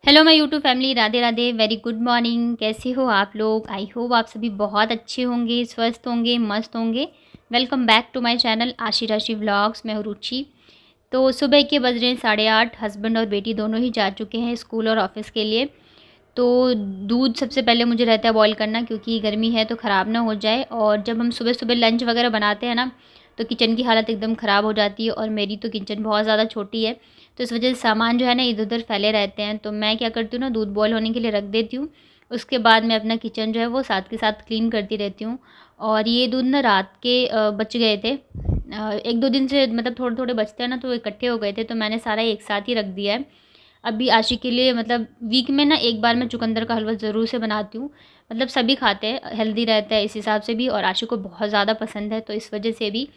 Hello my YouTube family, Radhe Radhe, very good morning. कैसे हो आप लोग? आई होप आप सभी बहुत अच्छे होंगे, स्वस्थ होंगे, मस्त होंगे। Welcome back to my channel Aashi Rashi vlogs. मैं हूँ रुचि। तो सुबह के बज रहे हैं 8:30। हस्बैंड और बेटी दोनों ही जा चुके हैं स्कूल और ऑफिस के लिए। तो दूध सबसे पहले मुझे रहता है बॉईल करना, क्योंकि गर्मी है तो ख़राब ना हो जाए। और जब हम सुबह सुबह लंच वगैरह बनाते हैं ना, तो किचन की हालत एकदम ख़राब हो जाती है। और मेरी तो किचन बहुत ज़्यादा छोटी है, तो इस वजह से सामान जो है ना इधर उधर फैले रहते हैं। तो मैं क्या करती हूँ ना, दूध बॉयल होने के लिए रख देती हूँ। उसके बाद मैं अपना किचन जो है वो साथ के साथ क्लीन करती रहती हूँ। और ये दूध ना रात के बच गए थे। 1-2 दिन से मतलब थोड़े थोड़े बचते हैं ना, तो इकट्ठे हो गए थे, तो मैंने सारा एक साथ ही रख दिया है। अभी आशी के लिए मतलब वीक में ना एक बार मैं चुकंदर का हलवा ज़रूर से बनाती हूँ। मतलब सभी खाते हैं, हेल्दी रहता है इस हिसाब से भी, और आशी को बहुत ज़्यादा पसंद है, तो इस वजह से भी।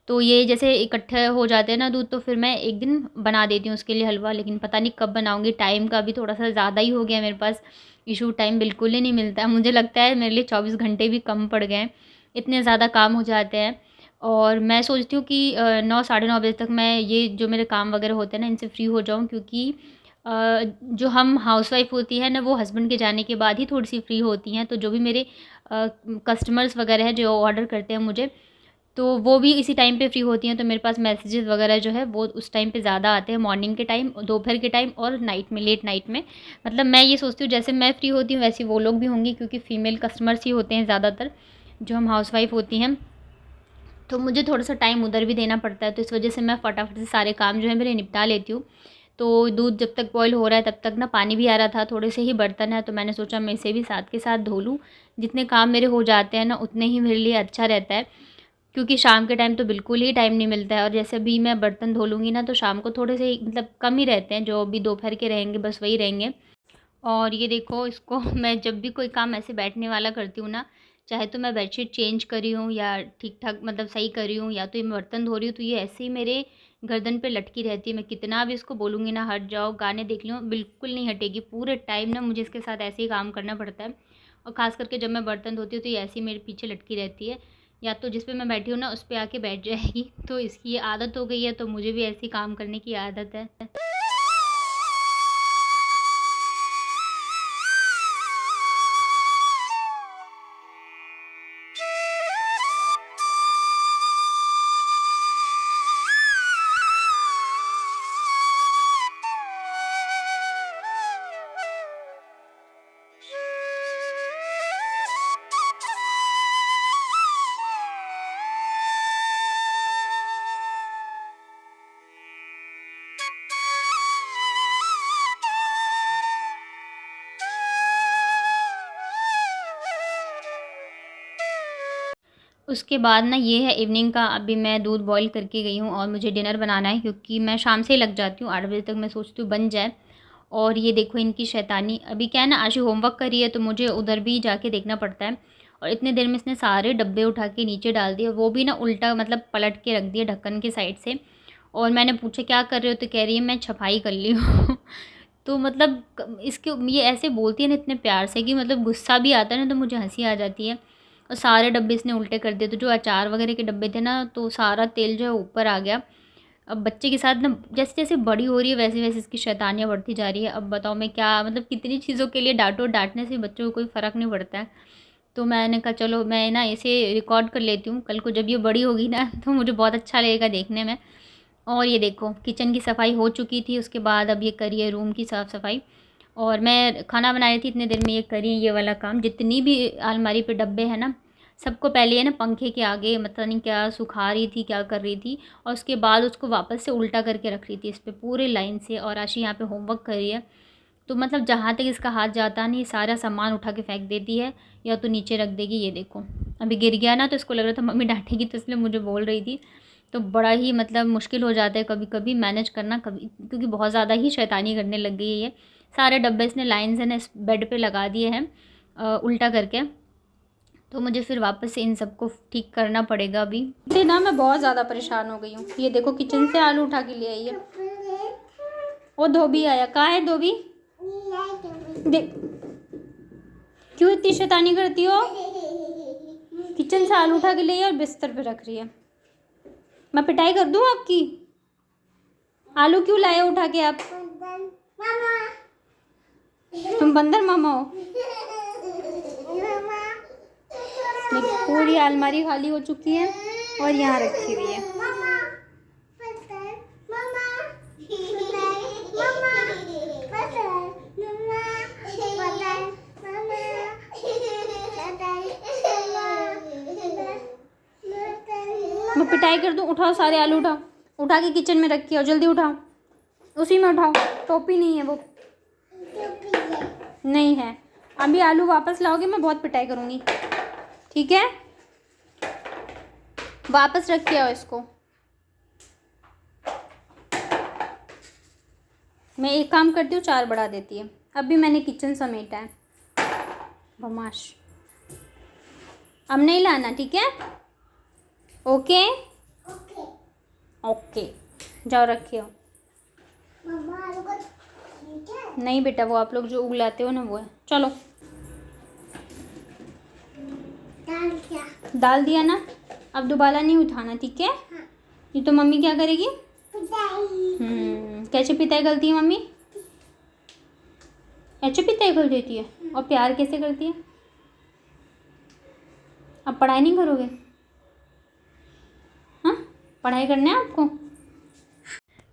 तो ये जैसे इकट्ठे हो जाते हैं ना दूध, तो फिर मैं एक दिन बना देती हूँ उसके लिए हलवा। लेकिन पता नहीं कब बनाऊँगी, टाइम का भी थोड़ा सा ज़्यादा ही हो गया मेरे पास इशू। टाइम बिल्कुल ही नहीं मिलता है, मुझे लगता है मेरे लिए 24 घंटे भी कम पड़ गए हैं, इतने ज़्यादा काम हो जाते हैं। और मैं सोचती हूँ कि 9 साढ़े 9 बजे तक मैं ये जो मेरे काम वगैरह होते हैं ना, इनसे फ्री हो जाऊँ। क्योंकि जो हम हाउसवाइफ़ होती है ना, वो हस्बैंड के जाने के बाद ही थोड़ी-सी फ्री होती हैं। तो जो भी मेरे कस्टमर्स वगैरह हैं जो ऑर्डर करते हैं मुझे, तो वो भी इसी टाइम पे फ्री होती हैं। तो मेरे पास मैसेजेस वगैरह जो है वो उस टाइम पे ज़्यादा आते हैं, मॉर्निंग के टाइम, दोपहर के टाइम और नाइट में, लेट नाइट में। मतलब मैं ये सोचती हूँ जैसे मैं फ्री होती हूँ वैसे वो लोग भी होंगी, क्योंकि फ़ीमेल कस्टमर्स ही होते हैं ज़्यादातर जो हम हाउसवाइफ़ होती हैं। तो मुझे थोड़ा-सा टाइम उधर भी देना पड़ता है, तो इस वजह से मैं फटाफट से सारे काम जो है मेरे निपटा लेती हूँ। तो दूध जब तक बॉयल हो रहा है तब तक ना पानी भी आ रहा था, थोड़े से ही बर्तन हैं, तो मैंने सोचा मैं इसे भी साथ के साथ धो लूँ। जितने काम मेरे हो जाते हैं ना उतने ही मेरे लिए अच्छा रहता है, क्योंकि शाम के टाइम तो बिल्कुल ही टाइम नहीं मिलता है। और जैसे अभी मैं बर्तन धो लूँगी ना, तो शाम को थोड़े से मतलब कम ही रहते हैं, जो अभी दोपहर के रहेंगे बस वही रहेंगे। और ये देखो इसको मैं जब भी कोई काम ऐसे बैठने वाला करती हूँ ना, चाहे तो मैं बेडशीट चेंज कर रही हूँ या ठीक-ठाक मतलब सही कर रही हूँ, या तो ये मैं बर्तन धो रही हूँ, तो ये ऐसे ही मेरे गर्दन पे लटकी रहती है। मैं कितना भी इसको बोलूँगी ना हट जाओ, गाने देख लूँ, बिल्कुल नहीं हटेगी। पूरे टाइम ना मुझे इसके साथ ऐसे ही काम करना पड़ता है। और ख़ास करके जब मैं बर्तन धोती हूँ तो ये ऐसे ही मेरे पीछे लटकी रहती है। या तो जिस पे मैं बैठी हूँ ना उस पे आके बैठ जाएगी। तो इसकी ये आदत हो गई है, तो मुझे भी ऐसे ही काम करने की आदत है। उसके बाद ना ये है इवनिंग का। अभी मैं दूध बॉईल करके गई हूँ और मुझे डिनर बनाना है, क्योंकि मैं शाम से ही लग जाती हूँ, 8 बजे तक मैं सोचती हूँ बन जाए। और ये देखो इनकी शैतानी। अभी क्या है ना, आशु होमवर्क कर रही है, तो मुझे उधर भी जाके देखना पड़ता है। और इतनी देर में इसने सारे डब्बे उठा के नीचे डाल दिए, वो भी ना उल्टा मतलब पलट के रख दिए ढक्कन के साइड से। और मैंने पूछा क्या कर रहे हो, तो कह रही है मैं छपाई कर ली हूँ। तो मतलब इसके ये ऐसे बोलती है ना इतने प्यार से कि मतलब गुस्सा भी आता है ना, तो मुझे हंसी आ जाती है। और सारे डब्बे इसने उल्टे कर दिए। तो जो अचार वगैरह के डब्बे थे ना, तो सारा तेल जो है ऊपर आ गया। अब बच्चे के साथ ना जैसे जैसे बड़ी हो रही है वैसे वैसे इसकी शैतानियाँ बढ़ती जा रही है। अब बताओ मैं क्या मतलब कितनी चीज़ों के लिए डांटो, डांटने से बच्चों को कोई फ़र्क नहीं पड़ता है। तो मैंने कहा चलो मैं ना इसे रिकॉर्ड कर लेती हूँ, कल को जब ये बड़ी होगी ना तो मुझे बहुत अच्छा लगेगा देखने में। और ये देखो किचन की सफाई हो चुकी थी, उसके बाद अब ये करी है रूम की साफ़ सफाई। और मैं खाना बना रही थी, इतने देर में ये करी ये वाला काम। जितनी भी अलमारी पे डब्बे हैं ना, सबको पहले है ना पंखे के आगे पता नहीं क्या सुखा रही थी, क्या कर रही थी। और उसके बाद उसको वापस से उल्टा करके रख रही थी इस पे पूरे लाइन से। और आशी यहाँ पे होमवर्क कर रही है, तो मतलब जहाँ तक इसका हाथ जाता नहीं सारा सामान उठा के फेंक देती है, या तो नीचे रख देगी। ये देखो अभी गिर गया ना, तो इसको लग रहा था मम्मी डांटेगी, तो इसलिए मुझे बोल रही थी। तो बड़ा ही मतलब मुश्किल हो जाता है कभी कभी मैनेज करना, कभी क्योंकि बहुत ज़्यादा ही शैतानी करने लग गई है ये। सारे डब्बे इसने लाइन से ना इस बेड पे लगा दिए हैं उल्टा करके। तो मुझे फिर वापस से इन सबको ठीक करना पड़ेगा अभी। इससे ना मैं बहुत ज़्यादा परेशान हो गई हूँ। ये देखो किचन से आलू उठा के ले आई है। वो धोबी आया, कहाँ है धोबी? देख क्यों इतनी शैतानी करती हो? किचन से आलू उठा के ले आई और बिस्तर पे रख रही है। मैं पिटाई कर दूँ आपकी? आलू क्यों लाए उठा के आप? तुम बंदर मामा हो। पूरी अलमारी खाली हो चुकी है और यहाँ रखी हुई है। मैं पिटाई कर दूँ। उठाओ सारे आलू, उठाओ, उठा के किचन में रखी हो, जल्दी उठाओ, उसी में उठाओ। टोपी नहीं है वो, नहीं है। अभी आलू वापस लाओगे मैं बहुत पिटाई करूँगी, ठीक है? वापस रख के आओ इसको। मैं एक काम करती हूँ, 4 बढ़ा देती है। अभी मैंने किचन समेटा है। बदमाश, अब नहीं लाना, ठीक है? ओके ओके, जाओ रखिए। नहीं बेटा, वो आप लोग जो उगलाते हो ना वो है। चलो, डाल दिया ना, अब दोबारा नहीं उठाना, ठीक है? ये तो मम्मी क्या करेगी? कैसे पिटाई करती है मम्मी? ऐसे पिटाई कर देती है। और प्यार कैसे करती है? अब पढ़ाई नहीं करोगे? हाँ, पढ़ाई करना है आपको।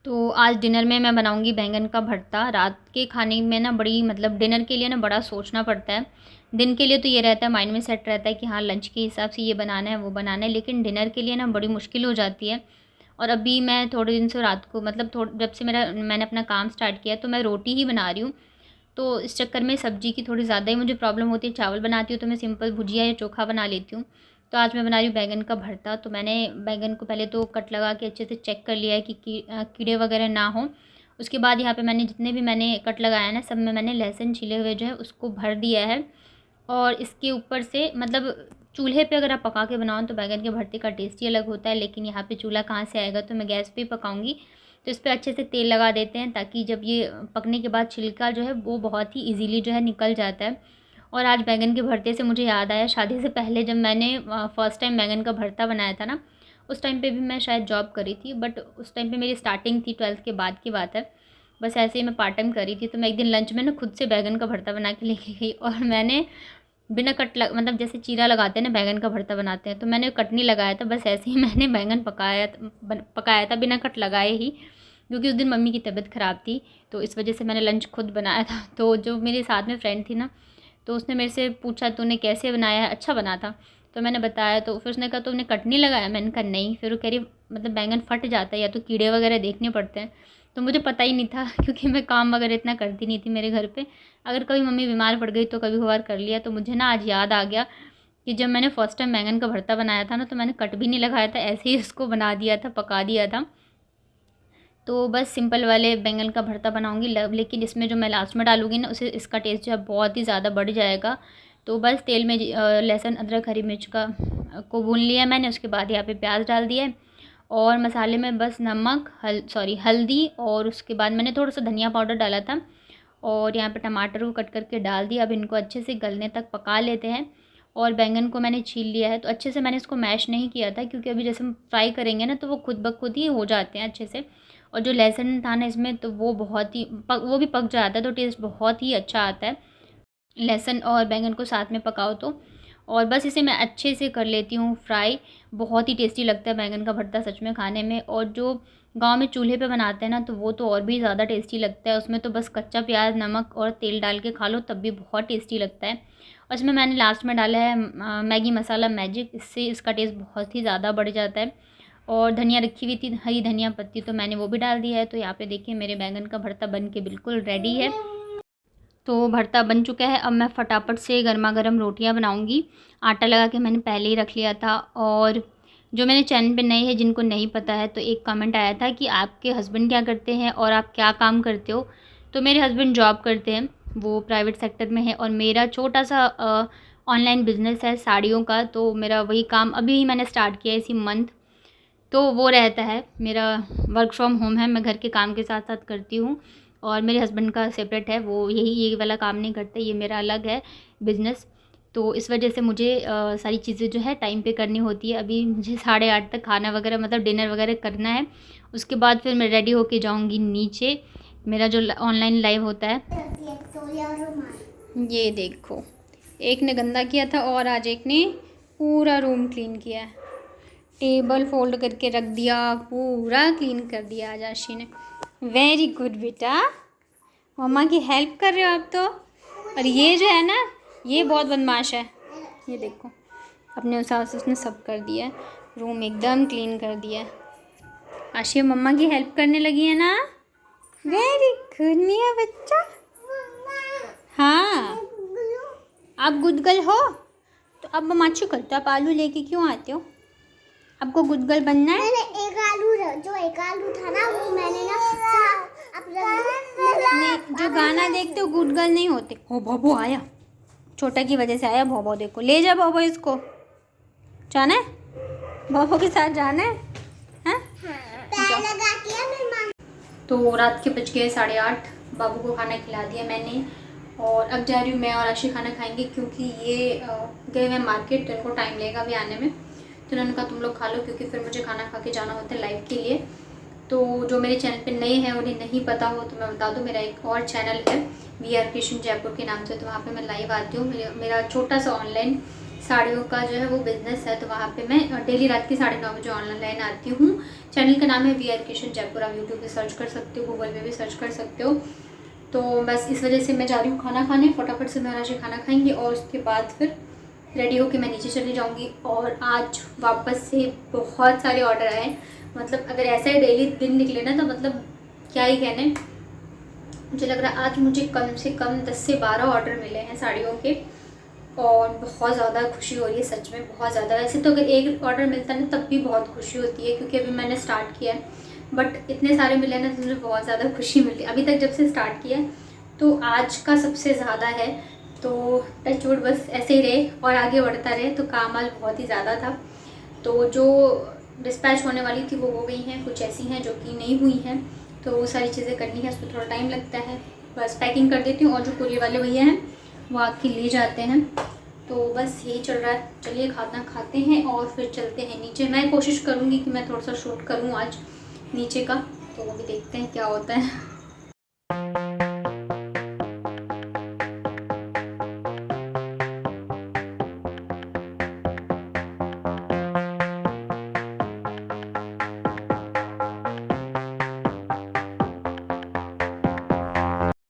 तो आज डिनर में मैं बनाऊंगी बैंगन का भरता। रात के खाने में ना बड़ी मतलब डिनर के लिए ना बड़ा सोचना पड़ता है। दिन के लिए तो ये रहता है, माइंड में सेट रहता है कि हाँ लंच के हिसाब से ये बनाना है वो बनाना है, लेकिन डिनर के लिए ना बड़ी मुश्किल हो जाती है। और अभी मैं थोड़े दिन से रात को मतलब जब से मैंने अपना काम स्टार्ट किया तो मैं रोटी ही बना रही हूँ। तो इस चक्कर में सब्ज़ी की थोड़ी ज़्यादा ही मुझे प्रॉब्लम होती है। चावल बनाती हूँ तो मैं सिंपल भुजिया या चोखा बना लेती हूँ। तो आज मैं बना रही हूँ बैंगन का भरता। तो मैंने बैंगन को पहले तो कट लगा के अच्छे से चेक कर लिया है कि कीड़े वगैरह ना हो। उसके बाद यहाँ पे मैंने जितने भी मैंने कट लगाया ना, सब में मैंने लहसुन छिले हुए जो है उसको भर दिया है। और इसके ऊपर से मतलब चूल्हे पे अगर आप पका के बनाओ तो बैंगन के भरते का टेस्ट ही अलग होता है, लेकिन यहाँ पे चूल्हा कहाँ से आएगा, तो मैं गैस पे पकाऊंगी। तो इस पर अच्छे से तेल लगा देते हैं ताकि जब ये पकने के बाद छिलका जो है वो बहुत ही इजीली जो है निकल जाता है। और आज बैंगन के भरते से मुझे याद आया, शादी से पहले जब मैंने फ़र्स्ट टाइम बैंगन का भरता बनाया था ना, उस टाइम पे भी मैं शायद जॉब करी थी, बट उस टाइम पे मेरी स्टार्टिंग थी, 12th के बाद की बात है। बस ऐसे ही मैं पार्ट टाइम करी थी। तो मैं एक दिन लंच में ना खुद से बैंगन का भरता बना के लेके गई और मैंने बिना मतलब जैसे चीरा लगाते हैं ना बैंगन का भरता बनाते हैं, तो मैंने कट नहीं लगाया था, बस ऐसे ही मैंने बैंगन पकाया था बिना कट लगाए ही, क्योंकि उस दिन मम्मी की तबीयत ख़राब थी। तो इस वजह से मैंने लंच खुद बनाया था। तो जो मेरे साथ में फ्रेंड थी ना, तो उसने मेरे से पूछा तूने कैसे बनाया है, अच्छा बना था। तो मैंने बताया, तो फिर उसने कहा तुमने कट नहीं लगाया। मैंने कहा नहीं। फिर वो कह रही मतलब बैंगन फट जाता है या तो कीड़े वगैरह देखने पड़ते हैं। तो मुझे पता ही नहीं था क्योंकि मैं काम वगैरह इतना करती नहीं थी मेरे घर पे। अगर कभी मम्मी बीमार पड़ गई तो कभी कभार कर लिया। तो मुझे ना आज याद आ गया कि जब मैंने फ़र्स्ट टाइम बैंगन का भरता बनाया था ना, तो मैंने कट भी नहीं लगाया था, ऐसे ही उसको बना दिया था, पका दिया था। तो बस सिंपल वाले बैंगन का भरता बनाऊंगी, लेकिन इसमें जो मैं लास्ट में डालूंगी ना, उसे इसका टेस्ट जो है बहुत ही ज़्यादा बढ़ जाएगा। तो बस तेल में लहसुन अदरक हरी मिर्च को भून लिया मैंने। उसके बाद यहाँ पे प्याज डाल दिया है और मसाले में बस नमक हल्दी, और उसके बाद मैंने थोड़ा सा धनिया पाउडर डाला था और यहाँ पे टमाटर को कट करके डाल दिया। अब इनको अच्छे से गलने तक पका लेते हैं। और बैंगन को मैंने छील लिया है। तो अच्छे से मैंने इसको मैश नहीं किया था, क्योंकि अभी जैसे हम फ्राई करेंगे ना तो वो खुद ब खुद ही हो जाते हैं अच्छे से। और जो लहसुन था ना इसमें, तो वो बहुत ही वो भी पक जाता है, तो टेस्ट बहुत ही अच्छा आता है लहसुन और बैंगन को साथ में पकाओ तो। और बस इसे मैं अच्छे से कर लेती हूँ फ्राई। बहुत ही टेस्टी लगता है बैंगन का भरता सच में खाने में। और जो गांव में चूल्हे पे बनाते हैं ना, तो वो तो और भी ज़्यादा टेस्टी लगता है। उसमें तो बस कच्चा प्याज नमक और तेल डाल के खा लो तब भी बहुत टेस्टी लगता है। और इसमें मैंने लास्ट में डाला है मैगी मसाला मैजिक, इससे इसका टेस्ट बहुत ही ज़्यादा बढ़ जाता है। और धनिया रखी हुई थी, हरी धनिया पत्ती, तो मैंने वो भी डाल दिया है। तो यहाँ पे देखिए मेरे बैंगन का भरता बन के बिल्कुल रेडी है। तो भरता बन चुका है। अब मैं फटाफट से गर्मा गर्म रोटियां बनाऊंगी। आटा लगा के मैंने पहले ही रख लिया था। और जो मेरे चैनल पे नए हैं, जिनको नहीं पता है, तो एक कमेंट आया था कि आपके हस्बैंड क्या करते हैं और आप क्या काम करते हो। तो मेरे हस्बैंड जॉब करते हैं, वो प्राइवेट सेक्टर में है। और मेरा छोटा सा ऑनलाइन बिज़नेस है साड़ियों का। तो मेरा वही काम अभी ही मैंने स्टार्ट किया है इसी मंथ। तो वो रहता है, मेरा वर्क फ्रॉम होम है, मैं घर के काम के साथ साथ करती हूँ। और मेरे हस्बैंड का सेपरेट है, वो ये वाला काम नहीं करते, ये मेरा अलग है बिज़नेस। तो इस वजह से मुझे सारी चीज़ें जो है टाइम पे करनी होती है। अभी मुझे 8:30 तक खाना वगैरह मतलब डिनर वगैरह करना है। उसके बाद फिर मैं रेडी होके जाऊँगी नीचे, मेरा जो ऑनलाइन लाइव होता है। ये देखो, एक ने गंदा किया था और आज एक ने पूरा रूम क्लीन किया है। टेबल फोल्ड करके रख दिया, पूरा क्लीन कर दिया आज आशी ने। वेरी गुड बेटा, मम्मा की हेल्प कर रहे हो आप तो। और ये जो है ना, ये बहुत बदमाश है। ये देखो, अपने हिसाब से उसने सब कर दिया है, रूम एकदम क्लीन कर दिया है। आशी मम्मा की हेल्प करने लगी है ना। वेरी गुड मिया बच्चा। हाँ, आप गुदगल हो तो अब माचू करते हो। आप आलू लेके क्यों आते हो? आपको गुदगल बनना है? मैंने एक आलू था ना, वो मैंने ना नहीं, जो गाना देखते हो गुदगल नहीं होते। हो भोबो आया, छोटा की वजह से आया भोबो। देखो, ले जा भोबो, इसको जाना है, भोबो के साथ जाना है। हाँ? तो रात के बज गए 8:30। बाबू को खाना खिला दिया मैंने और अब जा रही हूँ मैं और आशी खाना खाएंगे, क्योंकि ये गए हुए मार्केट, तो इनको टाइम लगेगा अभी आने में। तो उन्होंने कहा तुम लोग खा लो, क्योंकि फिर मुझे खाना खा के जाना होता है लाइव के लिए। तो जो मेरे चैनल पे नए हैं, उन्हें नहीं पता हो तो मैं बता दूँ, मेरा एक और चैनल है VR क्रिएशन जयपुर के नाम से। तो वहाँ पे मैं लाइव आती हूँ। मेरा छोटा सा ऑनलाइन साड़ियों का जो है वो बिज़नेस है। तो वहाँ पे मैं डेली रात की 9:30 बजे ऑनलाइन आती हूँ। चैनल का नाम है VR क्रिएशन जयपुर। आप यूट्यूब पर सर्च कर सकते हो, गूगल पे भी सर्च कर सकते हो। तो बस इस वजह से मैं जा रही हूँ खाना खाने। फटाफट से मैं राशि खाना खाएंगे और उसके बाद फिर रेडी होके मैं नीचे चली जाऊँगी। और आज वापस से बहुत सारे ऑर्डर आए। मतलब अगर ऐसा ही डेली दिन निकले ना, तो मतलब क्या ही कहने। मुझे लग रहा है आज मुझे कम से कम 10 से 12 ऑर्डर मिले हैं साड़ियों के, और बहुत ज़्यादा खुशी हो रही है, सच में बहुत ज़्यादा। वैसे तो अगर एक ऑर्डर मिलता है ना तब भी बहुत खुशी होती है, क्योंकि अभी मैंने स्टार्ट किया है। बट इतने सारे मिले ना तो मुझे बहुत ज़्यादा खुशी मिलती है अभी तक जब से स्टार्ट किया है। तो आज का सबसे ज़्यादा है। तो टच वुड बस ऐसे ही रहे और आगे बढ़ता रहे। तो काम आज बहुत ही ज़्यादा था। तो जो डिस्पैच होने वाली थी वो हो गई हैं, कुछ ऐसी हैं जो कि नहीं हुई हैं। तो वो सारी चीज़ें करनी है, उसमें थोड़ा टाइम लगता है। बस पैकिंग कर देती हूँ और जो कुरियर वाले भैया हैं वो आके ले जाते हैं। तो बस यही चल रहा है। चलिए खाना खाते हैं और फिर चलते हैं नीचे। मैं कोशिश करूँगी कि मैं थोड़ा सा शूट करूँ आज नीचे का, तो वो भी देखते हैं क्या होता है।